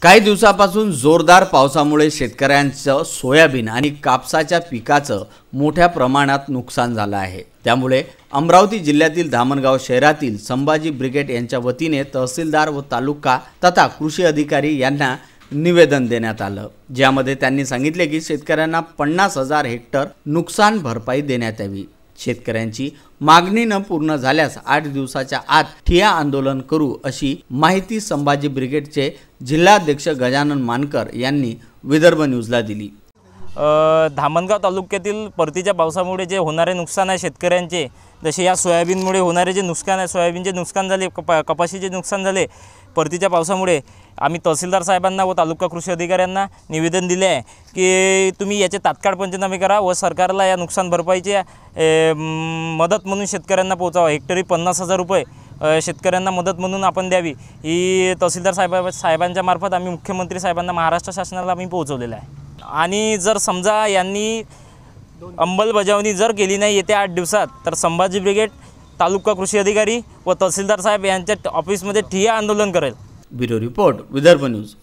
काही दिवसापासून जोरदार पावसामुळे शेतकऱ्यांचं सोयाबीन आणि कापसाच्या पिकाचं मोठ्या प्रमाणात नुकसान झालं आहे। त्यामुळे अमरावती जिल्ह्यातील धामणगाव शहरातील संभाजी ब्रिगेड यांच्या वतीने तहसीलदार व तालुका तथा कृषी अधिकारी यांना निवेदन देण्यात आलं, ज्यामध्ये त्यांनी सांगितले की शेतकऱ्यांना 50,000 हेक्टर नुकसान भरपाई देण्यात यावी। शेतकऱ्यांची मागणी न पूर्ण झाल्यास 8 दिवसाच्या आत ठिय्या आंदोलन करू अशी माहिती संभाजी ब्रिगेडचे जिल्हाध्यक्ष गजानन मानकर यांनी विदर्भ न्यूजला दिली। धामणगाव तालुक्यातील परतीच्या पावसामुळे जे होणारे नुकसान आहे शेतकऱ्यांचे, जसे या सोयाबीनमुळे होणारे जे नुकसान आहे, सोयाबीनचे नुकसान झाले, कपाशीचे नुकसान झाले परतीच्या पावसामुळे, आम्ही तहसीलदार साहेबांना व तालुका कृषी अधिकाऱ्यांना निवेदन दिले आहे की तुम्ही याचे तात्काळ पंचनामे करा व सरकारला या नुकसान भरपाईची मदत म्हणून शेतकऱ्यांना पोहोचावा। हेक्टरी 50,000 रुपये शेतकऱ्यांना मदत म्हणून आपण द्यावी, ही तहसीलदार साहेबांच्या मार्फत आम्ही मुख्यमंत्री साहेबांना, महाराष्ट्र शासनाला आम्ही पोहोचवलेलं आहे। आणि जर समजा यांनी अंमलबजावणी जर केली नाही येत्या 8 दिवसात, तर संभाजी ब्रिगेड, तालुका कृषी अधिकारी व तहसीलदार साहेब यांच्या ऑफिसमध्ये ठिय्या आंदोलन करेल। Bureau report, Vidarbha news.